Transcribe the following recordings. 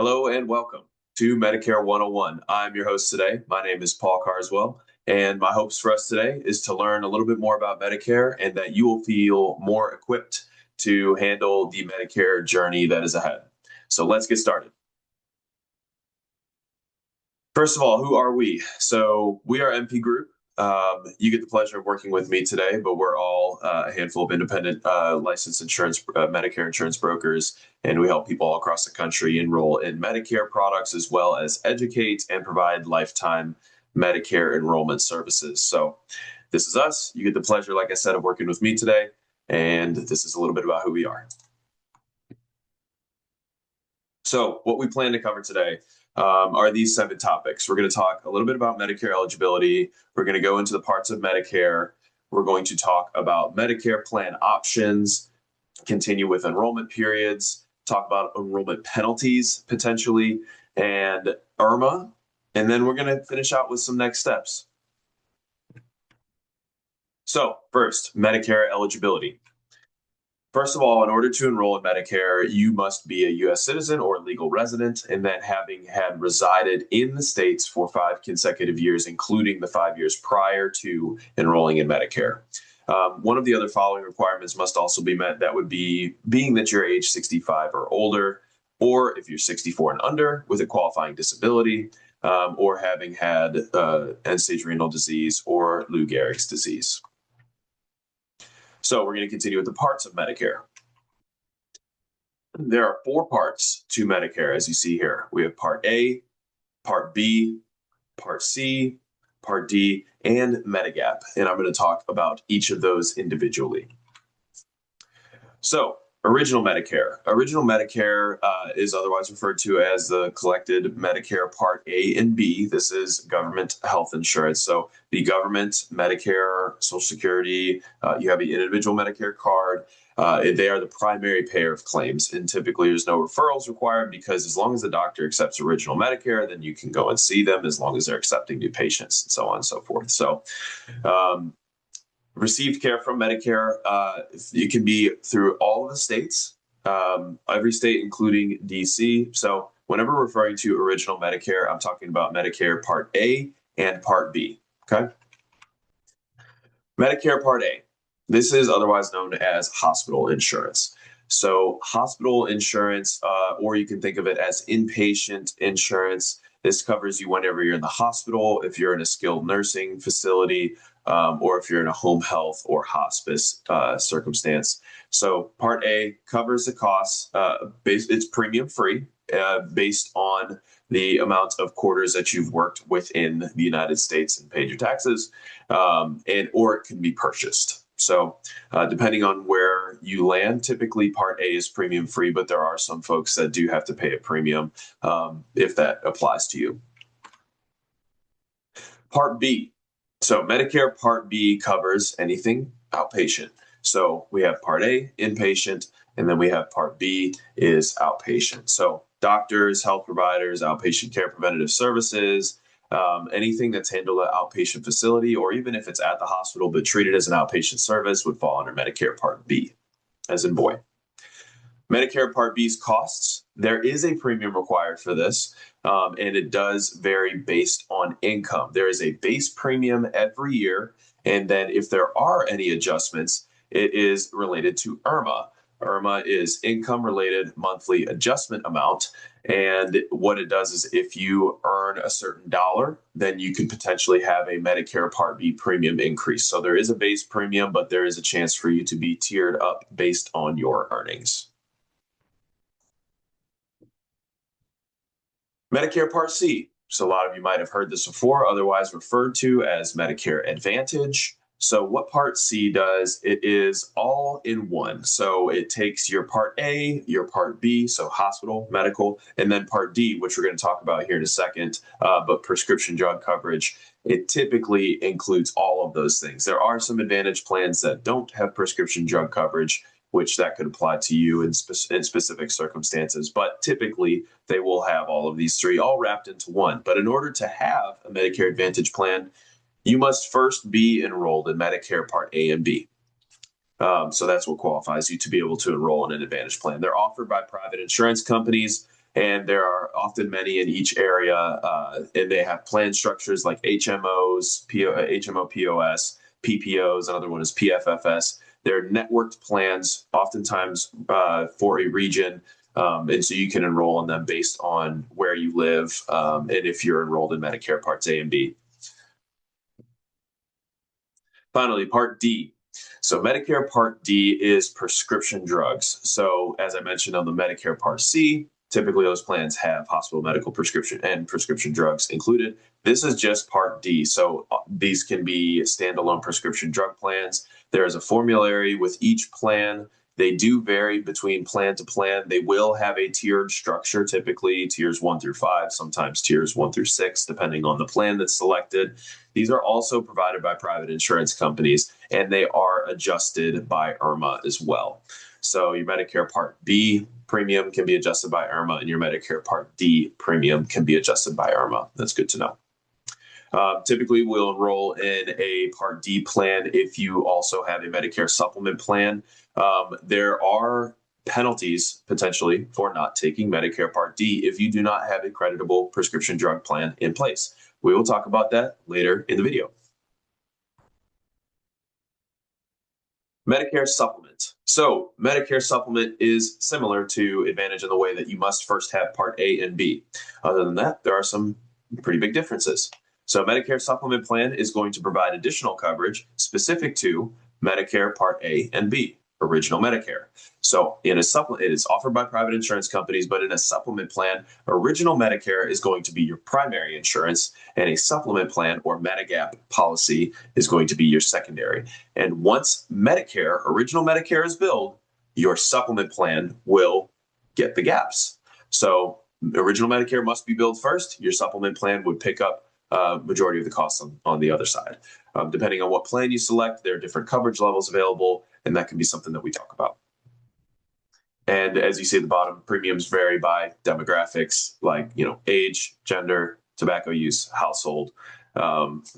Hello and welcome to Medicare 101. I'm your host today. My name is Paul Carswell, and my hopes for us today is to learn a little bit more about Medicare and that you will feel more equipped to handle the Medicare journey that is ahead. So let's get started. First of all, who are we? So we are MP Group. You get the pleasure of working with me today, but we're all a handful of independent licensed Medicare insurance brokers, and we help people all across the country enroll in Medicare products as well as educate and provide lifetime Medicare enrollment services. So this is us. You get the pleasure, like I said, of working with me today, and this is a little bit about who we are. So what we plan to cover today are these 7 topics. We're going to talk a little bit about Medicare eligibility. We're going to go into the parts of Medicare. We're going to talk about Medicare plan options, continue with enrollment periods, talk about enrollment penalties potentially, and IRMAA. And then we're going to finish out with some next steps. So first, Medicare eligibility. First of all, in order to enroll in Medicare, you must be a U.S. citizen or legal resident, and then having had resided in the States for 5 consecutive years, including the 5 years prior to enrolling in Medicare. One of the other following requirements must also be met. That would be being that you're age 65 or older, or if you're 64 and under with a qualifying disability, or having had end-stage renal disease or Lou Gehrig's disease. So we're going to continue with the parts of Medicare. There are 4 parts to Medicare, as you see here. We have Part A, Part B, Part C, Part D, and Medigap. And I'm going to talk about each of those individually. So, Original Medicare. Original Medicare is otherwise referred to as the collected Medicare Part A and B. This is government health insurance. So the government, Medicare, Social Security, you have the individual Medicare card. They are the primary payer of claims. And typically there's no referrals required because as long as the doctor accepts original Medicare, then you can go and see them as long as they're accepting new patients and so on and so forth. So, received care from Medicare, it can be through all of the states, every state, including DC. So whenever referring to original Medicare, I'm talking about Medicare Part A and Part B, okay? Medicare Part A, this is otherwise known as hospital insurance. So hospital insurance, or you can think of it as inpatient insurance. This covers you whenever you're in the hospital, if you're in a skilled nursing facility, or if you're in a home health or hospice circumstance. So Part A covers the costs. It's premium free based on the amount of quarters that you've worked within the United States and paid your taxes, or it can be purchased. So depending on where you land, typically Part A is premium free, but there are some folks that do have to pay a premium if that applies to you. Part B. So Medicare Part B covers anything outpatient. So we have Part A, inpatient, and then we have Part B is outpatient. So doctors, health providers, outpatient care preventative services, anything that's handled at outpatient facility, or even if it's at the hospital but treated as an outpatient service would fall under Medicare Part B, as in boy. Medicare Part B's costs, there is a premium required for this, and it does vary based on income. There is a base premium every year, and then if there are any adjustments, it is related to IRMAA. IRMAA is income-related monthly adjustment amount, and what it does is if you earn a certain dollar, then you could potentially have a Medicare Part B premium increase. So there is a base premium, but there is a chance for you to be tiered up based on your earnings. Medicare Part C. So a lot of you might have heard this before, otherwise referred to as Medicare Advantage. So what Part C does, it is all in one. So it takes your Part A, your Part B, so hospital, medical, and then Part D, which we're going to talk about here in a second, but prescription drug coverage. It typically includes all of those things. There are some Advantage plans that don't have prescription drug coverage, which that could apply to you in specific circumstances. But typically, they will have all of these 3 all wrapped into one. But in order to have a Medicare Advantage plan, you must first be enrolled in Medicare Part A and B. So that's what qualifies you to be able to enroll in an Advantage plan. They're offered by private insurance companies, and there are often many in each area, and they have plan structures like HMOs, HMO POS, PPOs. Another one is PFFS. They're networked plans, oftentimes for a region. And so you can enroll in them based on where you live and if you're enrolled in Medicare Parts A and B. Finally, Part D. So Medicare Part D is prescription drugs. So as I mentioned on the Medicare Part C, typically those plans have hospital medical prescription and prescription drugs included. This is just Part D. So these can be standalone prescription drug plans. There is a formulary with each plan. They do vary between plan to plan. They will have a tiered structure, typically tiers 1 through 5, sometimes tiers 1 through 6, depending on the plan that's selected. These are also provided by private insurance companies, and they are adjusted by IRMAA as well. So your Medicare Part B premium can be adjusted by IRMAA, and your Medicare Part D premium can be adjusted by IRMAA. That's good to know. Typically, we'll enroll in a Part D plan if you also have a Medicare supplement plan. There are penalties potentially for not taking Medicare Part D if you do not have a creditable prescription drug plan in place. We will talk about that later in the video. Medicare supplement. So Medicare supplement is similar to Advantage in the way that you must first have Part A and B. Other than that, there are some pretty big differences. So Medicare supplement plan is going to provide additional coverage specific to Medicare Part A and B, original Medicare. So in a supplement, it is offered by private insurance companies, but in a supplement plan, original Medicare is going to be your primary insurance, and a supplement plan or Medigap policy is going to be your secondary. And once Medicare, original Medicare is billed, your supplement plan will get the gaps. So original Medicare must be billed first. Your supplement plan would pick up majority of the costs on the other side. Depending on what plan you select, there are different coverage levels available, and that can be something that we talk about. And as you see at the bottom, premiums vary by demographics like age, gender, tobacco use, household.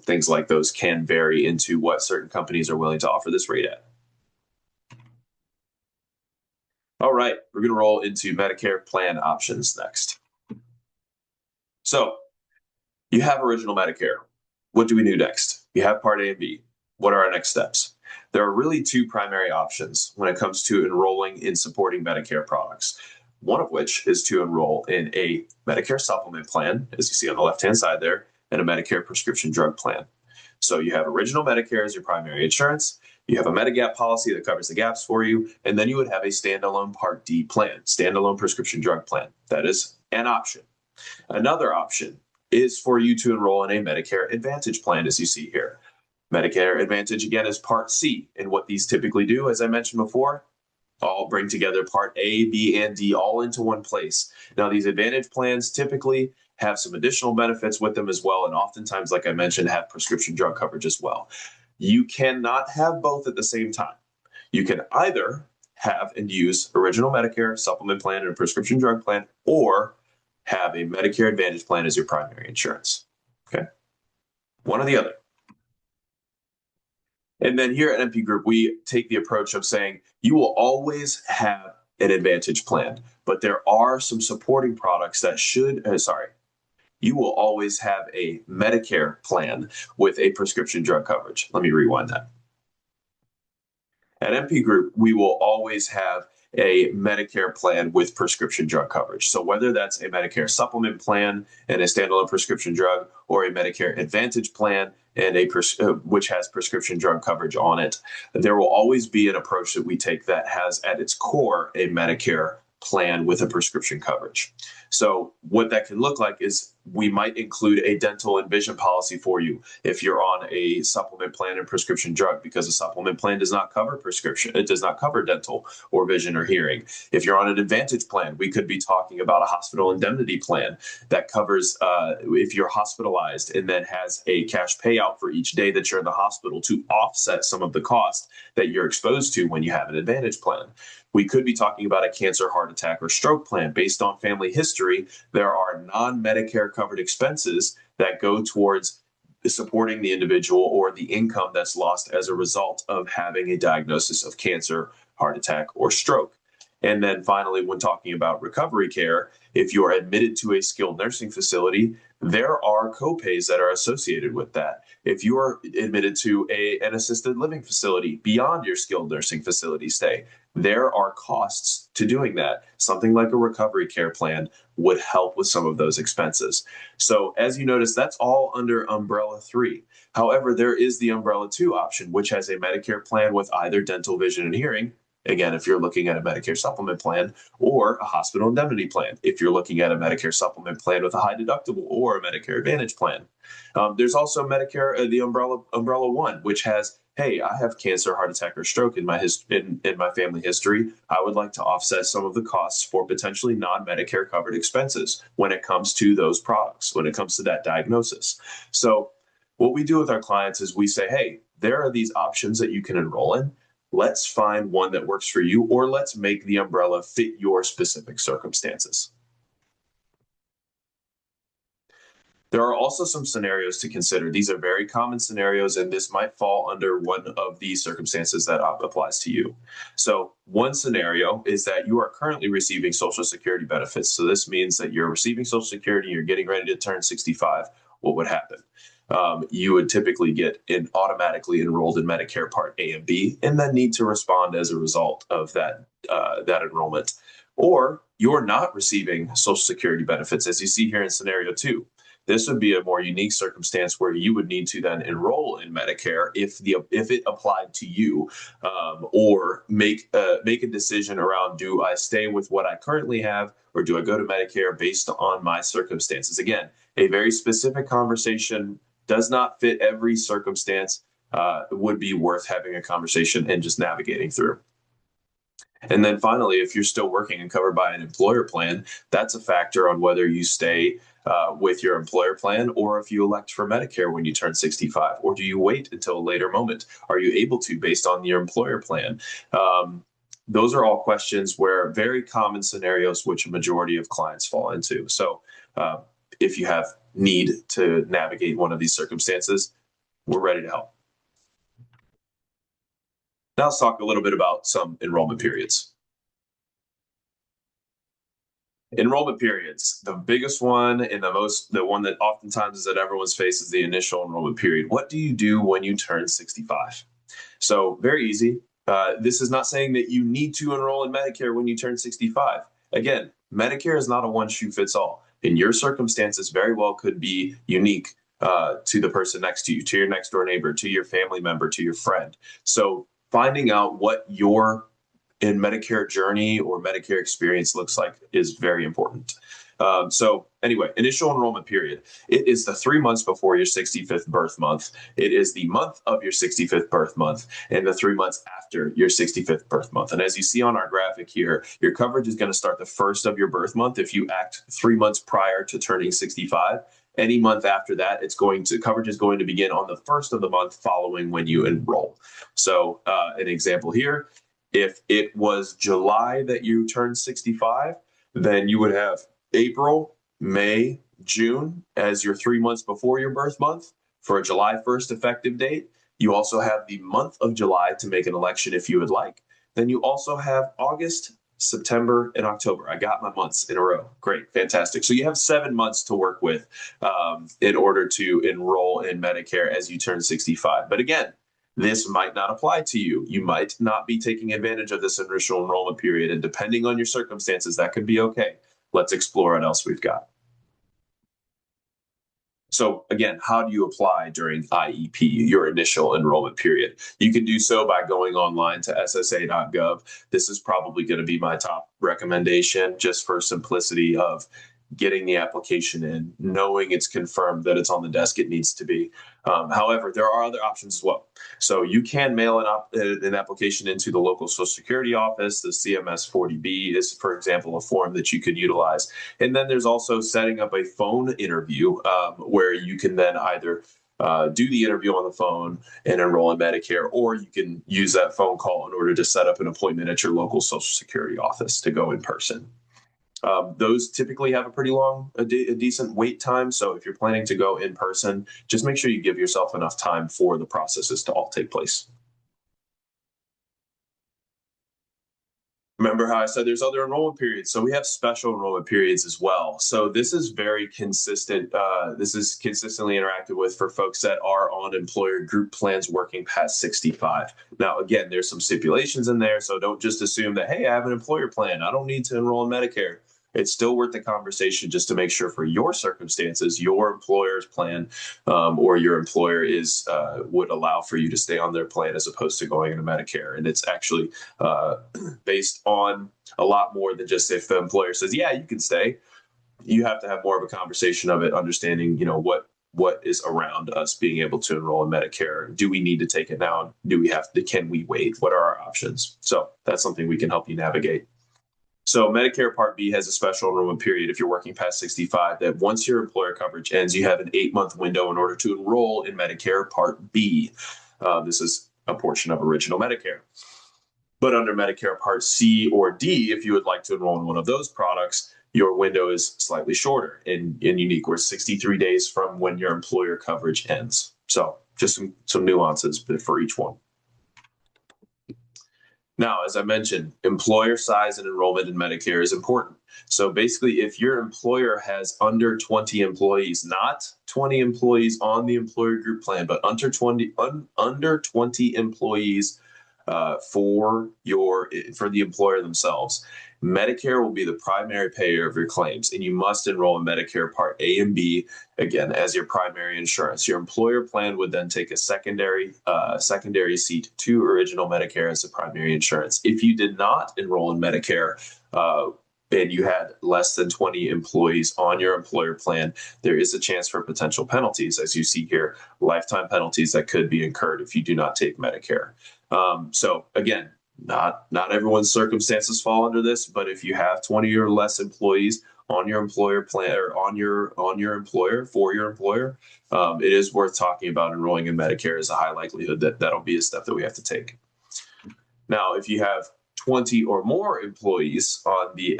Things like those can vary into what certain companies are willing to offer this rate at. All right, we're going to roll into Medicare plan options next. So you have original Medicare. What do we do next? You have Part A and B. What are our next steps? There are really two primary options when it comes to enrolling in supporting Medicare products. One of which is to enroll in a Medicare supplement plan, as you see on the left-hand side there, and a Medicare prescription drug plan. So you have original Medicare as your primary insurance. You have a Medigap policy that covers the gaps for you, and then you would have a standalone Part D plan, standalone prescription drug plan. That is an option. Another option is for you to enroll in a Medicare Advantage plan, as you see here. Medicare Advantage, again, is Part C. And what these typically do, as I mentioned before, all bring together Part A, B, and D all into one place. Now, these Advantage plans typically have some additional benefits with them as well, and oftentimes, like I mentioned, have prescription drug coverage as well. You cannot have both at the same time. You can either have and use original Medicare supplement plan and a prescription drug plan, or have a Medicare Advantage plan as your primary insurance. Okay, one or the other. And then here at MP Group, we take the approach of saying you will always have an Advantage plan, but there are some supporting products that you will always have a Medicare plan with a prescription drug coverage. Let me rewind that. At MP Group, we will always have a Medicare plan with prescription drug coverage. So whether that's a Medicare supplement plan and a standalone prescription drug, or a Medicare Advantage plan and which has prescription drug coverage on it, there will always be an approach that we take that has at its core a Medicare plan with a prescription coverage. So what that can look like is we might include a dental and vision policy for you if you're on a supplement plan and prescription drug, because a supplement plan does not cover prescription. It does not cover dental or vision or hearing. If you're on an Advantage plan, we could be talking about a hospital indemnity plan that covers if you're hospitalized and then has a cash payout for each day that you're in the hospital to offset some of the cost that you're exposed to when you have an Advantage plan. We could be talking about a cancer, heart attack, or stroke plan. Based on family history, there are non-Medicare covered expenses that go towards supporting the individual or the income that's lost as a result of having a diagnosis of cancer, heart attack, or stroke. And then finally, when talking about recovery care, if you're admitted to a skilled nursing facility, there are copays that are associated with that. If you're admitted to an assisted living facility beyond your skilled nursing facility stay, there are costs to doing that. Something like a recovery care plan would help with some of those expenses. So as you notice, that's all under umbrella 3. However, there is the umbrella 2 option, which has a Medicare plan with either dental, vision, and hearing. Again, if you're looking at a Medicare supplement plan, or a hospital indemnity plan, if you're looking at a Medicare supplement plan with a high deductible or a Medicare Advantage plan. There's also Medicare, the umbrella 1, which has, hey, I have cancer, heart attack, or stroke in my in my family history. I would like to offset some of the costs for potentially non-Medicare covered expenses when it comes to those products, when it comes to that diagnosis. So what we do with our clients is we say, hey, there are these options that you can enroll in. Let's find one that works for you, or let's make the umbrella fit your specific circumstances. There are also some scenarios to consider. These are very common scenarios, and this might fall under one of these circumstances that applies to you. So one scenario is that you are currently receiving Social Security benefits. So this means that you're receiving Social Security, you're getting ready to turn 65. What would happen? You would typically get automatically enrolled in Medicare Part A and B, and then need to respond as a result of that enrollment. Or you're not receiving Social Security benefits, as you see here in scenario 2. This would be a more unique circumstance where you would need to then enroll in Medicare if it applied to you, or make a decision around, do I stay with what I currently have, or do I go to Medicare based on my circumstances? Again, a very specific conversation, does not fit every circumstance, would be worth having a conversation and just navigating through. And then finally, if you're still working and covered by an employer plan, that's a factor on whether you stay with your employer plan, or if you elect for Medicare when you turn 65, or do you wait until a later moment? Are you able to based on your employer plan? Those are all questions where very common scenarios, which a majority of clients fall into. So if you have need to navigate one of these circumstances, we're ready to help. Now let's talk a little bit about some enrollment periods. Enrollment periods. The biggest one and the one that oftentimes is at everyone's face is the initial enrollment period. What do you do when you turn 65? So very easy. This is not saying that you need to enroll in Medicare when you turn 65. Again, Medicare is not a one shoe fits all. And your circumstances very well could be unique to the person next to you, to your next door neighbor, to your family member, to your friend. So finding out what your Medicare journey or Medicare experience looks like is very important. So anyway, initial enrollment period. It is the 3 months before your 65th birth month. It is the month of your 65th birth month, and the 3 months after your 65th birth month. And as you see on our graphic here, your coverage is going to start the first of your birth month if you act 3 months prior to turning 65. Any month after that, coverage is going to begin on the first of the month following when you enroll. So an example here, if it was July that you turned 65, then you would have April, May, June as your 3 months before your birth month for a July 1st effective date. You also have the month of July to make an election if you would like. Then you also have August, September, and October. I got my months in a row. Great, fantastic. So you have 7 months to work with in order to enroll in Medicare as you turn 65. But again, this might not apply to you. You might not be taking advantage of this initial enrollment period, and depending on your circumstances, that could be okay. Let's explore what else we've got. So again, how do you apply during IEP, your initial enrollment period? You can do so by going online to ssa.gov. This is probably going to be my top recommendation just for simplicity of getting the application in, knowing it's confirmed that it's on the desk it needs to be. However, there are other options as well. So you can mail an application into the local Social Security office. The CMS 40B is, for example, a form that you could utilize. And then there's also setting up a phone interview where you can then either do the interview on the phone and enroll in Medicare, or you can use that phone call in order to set up an appointment at your local Social Security office to go in person. Those typically have a pretty long, a decent wait time. So if you're planning to go in person, just make sure you give yourself enough time for the processes to all take place. Remember how I said there's other enrollment periods? So we have special enrollment periods as well. So this is very consistent. This is consistently interacted with for folks that are on employer group plans working past 65. Now, again, there's some stipulations in there. So don't just assume that, hey, I have an employer plan, I don't need to enroll in Medicare. It's still worth the conversation just to make sure for your circumstances, your employer's plan or your employer is would allow for you to stay on their plan as opposed to going into Medicare. And it's actually based on a lot more than just if the employer says, yeah, you can stay. You have to have more of a conversation of it, understanding, what is around us being able to enroll in Medicare. Do we need to take it now? Do we have to, can we wait? What are our options? So that's something we can help you navigate. So Medicare Part B has a special enrollment period if you're working past 65 that once your employer coverage ends, you have an 8-month window in order to enroll in Medicare Part B. This is a portion of original Medicare. But under Medicare Part C or D, if you would like to enroll in one of those products, your window is slightly shorter and unique, where 63 days from when your employer coverage ends. So just some nuances for each one. Now, as I mentioned, employer size and enrollment in Medicare is important. So basically, if your employer has under 20 employees, not 20 employees on the employer group plan, but under 20 employees for the employer themselves, Medicare will be the primary payer of your claims, and you must enroll in Medicare Part A and B, again, as your primary insurance. Your employer plan would then take a secondary seat to original Medicare as the primary insurance. If you did not enroll in Medicare, and you had less than 20 employees on your employer plan, there is a chance for potential penalties, as you see here, lifetime penalties that could be incurred if you do not take Medicare. So again, not everyone's circumstances fall under this, but if you have 20 or less employees on your employer plan or on your employer for your employer, it is worth talking about enrolling in Medicare. Is a high likelihood that that'll be a step that we have to take. Now, if you have 20 or more employees on the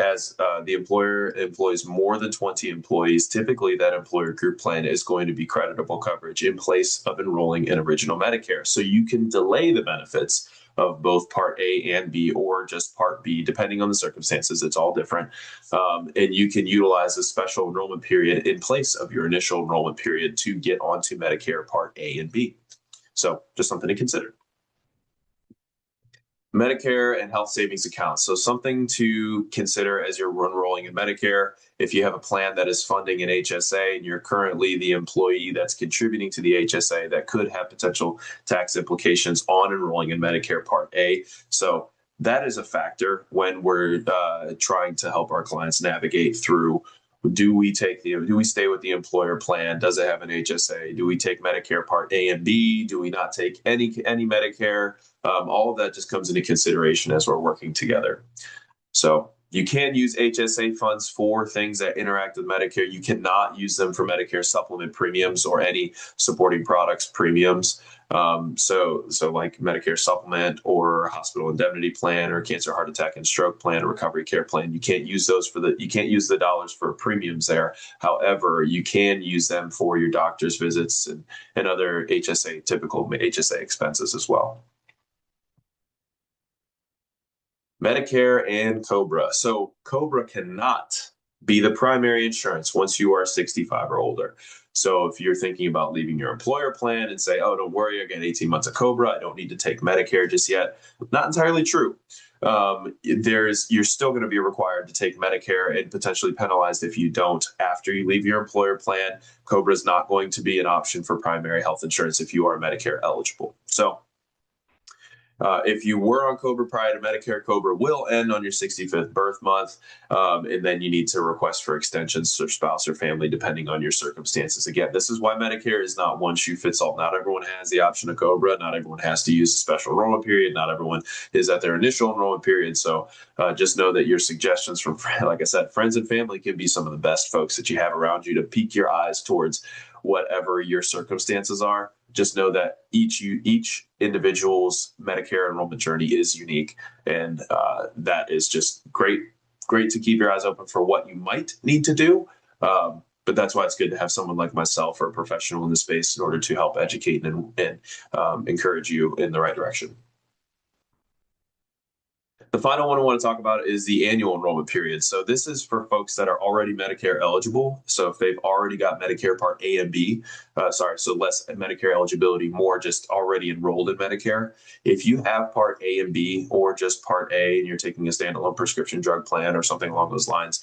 employer employs more than 20 employees, typically that employer group plan is going to be creditable coverage in place of enrolling in original Medicare. So you can delay the benefits of both Part A and B, or just Part B, depending on the circumstances. It's all different. And you can utilize a special enrollment period in place of your initial enrollment period to get onto Medicare Part A and B. So just something to consider. Medicare and health savings accounts. So something to consider as you're enrolling in Medicare. If you have a plan that is funding an HSA and you're currently the employee that's contributing to the HSA, that could have potential tax implications on enrolling in Medicare Part A. So that is a factor when we're trying to help our clients navigate through. Do we stay with the employer plan? Does it have an HSA? Do we take Medicare Part A and B? Do we not take any Medicare? All of that just comes into consideration as we're working together. So you can use HSA funds for things that interact with Medicare. You cannot use them for Medicare supplement premiums or any supporting products premiums. So like Medicare supplement or hospital indemnity plan or cancer, heart attack, and stroke plan or recovery care plan. You can't use those you can't use the dollars for premiums there. However, you can use them for your doctor's visits and other typical HSA expenses as well. Medicare and COBRA. So COBRA cannot be the primary insurance once you are 65 or older. So if you're thinking about leaving your employer plan and say, oh, don't worry, I got 18 months of COBRA, I don't need to take Medicare just yet. Not entirely true. You're still going to be required to take Medicare and potentially penalized if you don't after you leave your employer plan. COBRA is not going to be an option for primary health insurance if you are Medicare eligible. So if you were on COBRA prior to Medicare, COBRA will end on your 65th birth month, and then you need to request for extensions to spouse or family, depending on your circumstances. Again, this is why Medicare is not one shoe fits all. Not everyone has the option of COBRA. Not everyone has to use a special enrollment period. Not everyone is at their initial enrollment period. So just know that your suggestions from, like I said, friends and family can be some of the best folks that you have around you to pique your eyes towards whatever your circumstances are. Just know that each individual's Medicare enrollment journey is unique, and that is just great to keep your eyes open for what you might need to do. But that's why it's good to have someone like myself or a professional in the space in order to help educate and encourage you in the right direction. The final one I want to talk about is the annual enrollment period. So this is for folks that are already Medicare eligible. So if they've already got Medicare Part A and B, so less Medicare eligibility, more just already enrolled in Medicare. If you have Part A and B or just Part A and you're taking a standalone prescription drug plan or something along those lines,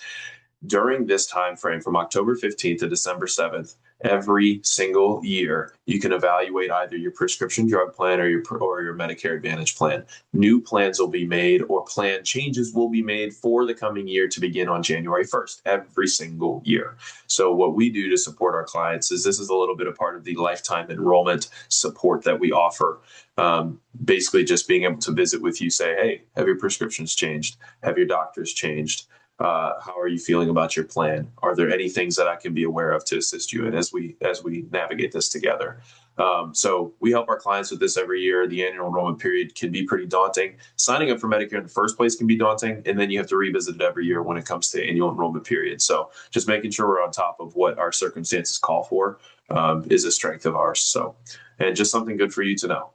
during this time frame from October 15th to December 7th, every single year, you can evaluate either your prescription drug plan or your Medicare Advantage plan. New plans will be made or plan changes will be made for the coming year to begin on January 1st, every single year. So what we do to support our clients is this is a little bit of part of the lifetime enrollment support that we offer. Basically just being able to visit with you, say, hey, have your prescriptions changed? Have your doctors changed? How are you feeling about your plan? Are there any things that I can be aware of to assist you in as we navigate this together? So we help our clients with this every year. The annual enrollment period can be pretty daunting. Signing up for Medicare in the first place can be daunting, and then you have to revisit it every year when it comes to annual enrollment period. So just making sure we're on top of what our circumstances call for is a strength of ours. So, and just something good for you to know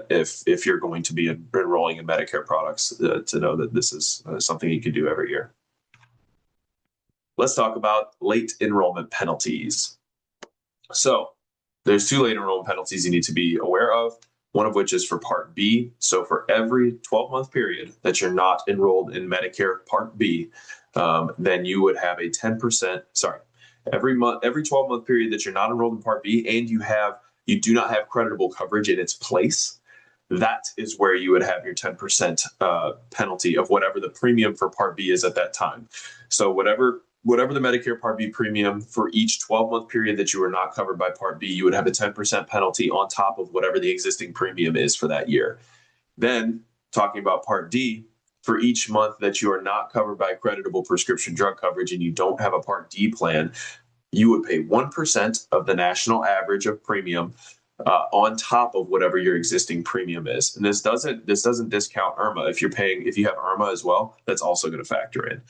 if you're going to be enrolling in Medicare products, to know that this is something you can do every year. Let's talk about late enrollment penalties. So there's 2 late enrollment penalties you need to be aware of, one of which is for Part B. So for every 12-month period that you're not enrolled in Medicare Part B, then you would have a 10%, every 12-month period that you're not enrolled in Part B and you do not have creditable coverage in its place, that is where you would have your 10% penalty of whatever the premium for Part B is at that time. So whatever the Medicare Part B premium for each 12-month period that you are not covered by Part B, you would have a 10% penalty on top of whatever the existing premium is for that year. Then, talking about Part D, for each month that you are not covered by creditable prescription drug coverage and you don't have a Part D plan, you would pay 1% of the national average of premium on top of whatever your existing premium is. And this doesn't discount IRMAA. If you have IRMAA as well, that's also going to factor in.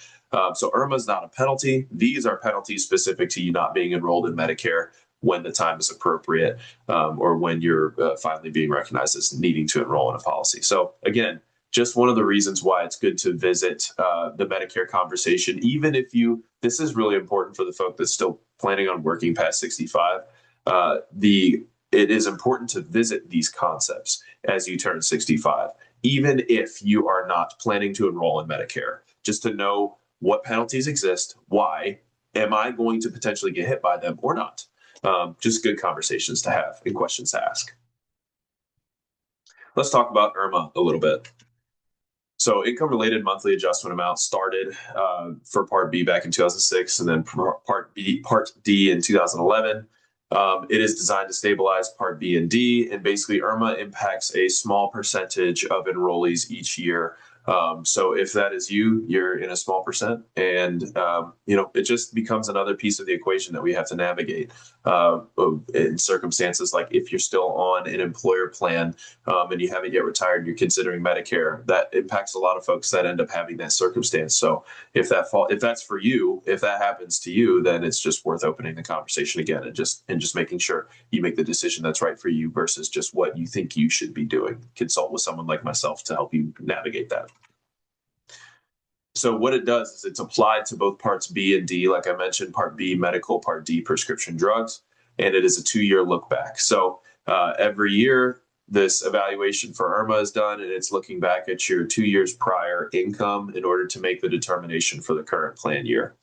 So IRMAA is not a penalty. These are penalties specific to you not being enrolled in Medicare when the time is appropriate, or when you're finally being recognized as needing to enroll in a policy. So again, just one of the reasons why it's good to visit the Medicare conversation, even if this is really important for the folk that's still planning on working past 65. It is important to visit these concepts as you turn 65, even if you are not planning to enroll in Medicare, just to know what penalties exist, why, am I going to potentially get hit by them or not? Just good conversations to have and questions to ask. Let's talk about IRMAA a little bit. So income-related monthly adjustment amount started for Part B back in 2006, and then Part D in 2011. It is designed to stabilize Part B and D, and basically IRMAA impacts a small percentage of enrollees each year. So if that is you're in a small percent, and it just becomes another piece of the equation that we have to navigate in circumstances like if you're still on an employer plan and you haven't yet retired and you're considering Medicare. That impacts a lot of folks that end up having that circumstance. So if that's for you, if that happens to you, then it's just worth opening the conversation again and just making sure you make the decision that's right for you versus just what you think you should be doing. Consult with someone like myself to help you navigate that. So what it does is it's applied to both Parts B and D. Like I mentioned, Part B, medical, Part D, prescription drugs, and it is a 2-year look back. So every year, this evaluation for IRMAA is done, and it's looking back at your 2 years prior income in order to make the determination for the current plan year.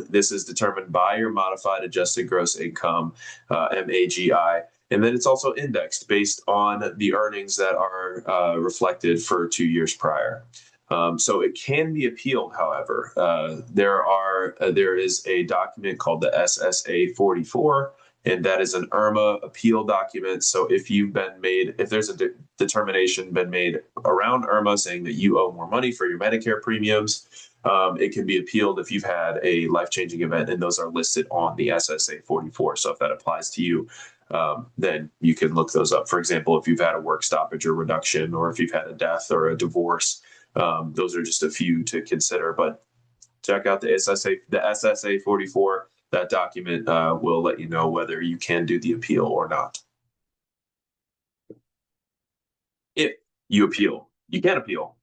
This is determined by your modified adjusted gross income, MAGI. And then it's also indexed based on the earnings that are reflected for 2 years prior. So it can be appealed, however. There is a document called the SSA 44, and that is an IRMAA appeal document. So if there's a determination been made around IRMAA saying that you owe more money for your Medicare premiums, it can be appealed if you've had a life-changing event, and those are listed on the SSA 44. So if that applies to you, then you can look those up. For example, if you've had a work stoppage or reduction, or if you've had a death or a divorce, those are just a few to consider. But check out the SSA 44. That document will let you know whether you can do the appeal or not. If you appeal, you can appeal.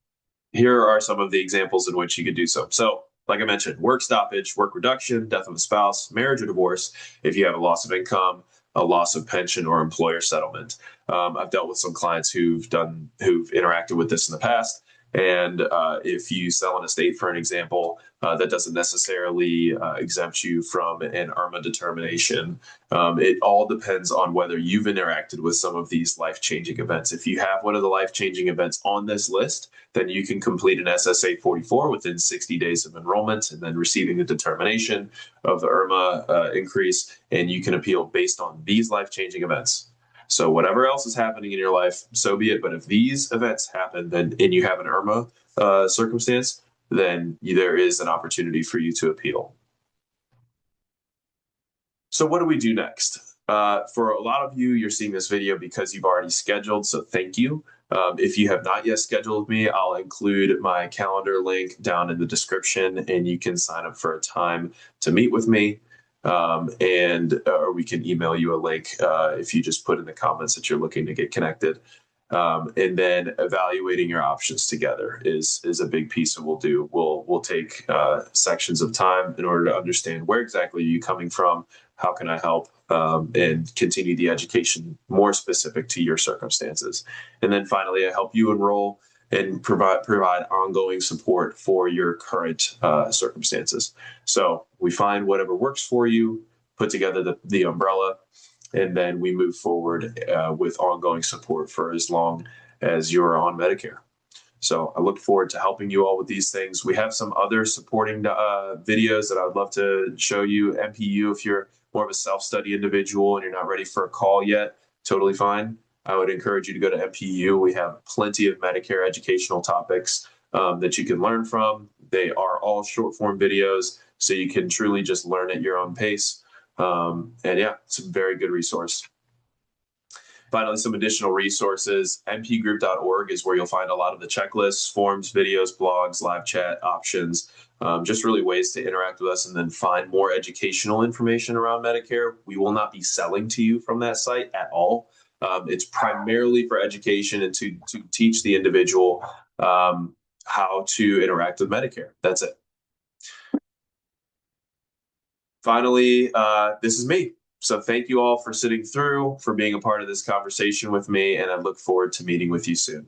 here are some of the examples in which you could do so. So, like I mentioned, work stoppage, work reduction, death of a spouse, marriage or divorce, if you have a loss of income, a loss of pension, or employer settlement. I've dealt with some clients who've interacted with this in the past. And if you sell an estate, for an example, that doesn't necessarily exempt you from an IRMAA determination. It all depends on whether you've interacted with some of these life-changing events. If you have one of the life-changing events on this list, then you can complete an SSA 44 within 60 days of enrollment and then receiving the determination of the IRMAA increase, and you can appeal based on these life-changing events. So whatever else is happening in your life, so be it. But if these events happen, then and you have an IRMAA circumstance, then there is an opportunity for you to appeal. So what do we do next? For a lot of you, you're seeing this video because you've already scheduled, so thank you. If you have not yet scheduled with me, I'll include my calendar link down in the description, and you can sign up for a time to meet with me. Or we can email you a link if you just put in the comments that you're looking to get connected. And then evaluating your options together is a big piece of what we'll do. We'll take sections of time in order to understand where exactly are you coming from, how can I help, and continue the education more specific to your circumstances. And then finally, I help you enroll and provide ongoing support for your current circumstances. So we find whatever works for you, put together the umbrella, and then we move forward with ongoing support for as long as you're on Medicare. So I look forward to helping you all with these things. We have some other supporting videos that I would love to show you. MPU, if you're more of a self-study individual and you're not ready for a call yet, totally fine. I would encourage you to go to MPU. We have plenty of Medicare educational topics that you can learn from. They are all short-form videos, so you can truly just learn at your own pace. And yeah, it's a very good resource. Finally, some additional resources. mpgroup.org is where you'll find a lot of the checklists, forms, videos, blogs, live chat options, just really ways to interact with us and then find more educational information around Medicare. We will not be selling to you from that site at all. It's primarily for education and to teach the individual how to interact with Medicare. That's it. Finally, this is me. So thank you all for sitting through, for being a part of this conversation with me, and I look forward to meeting with you soon.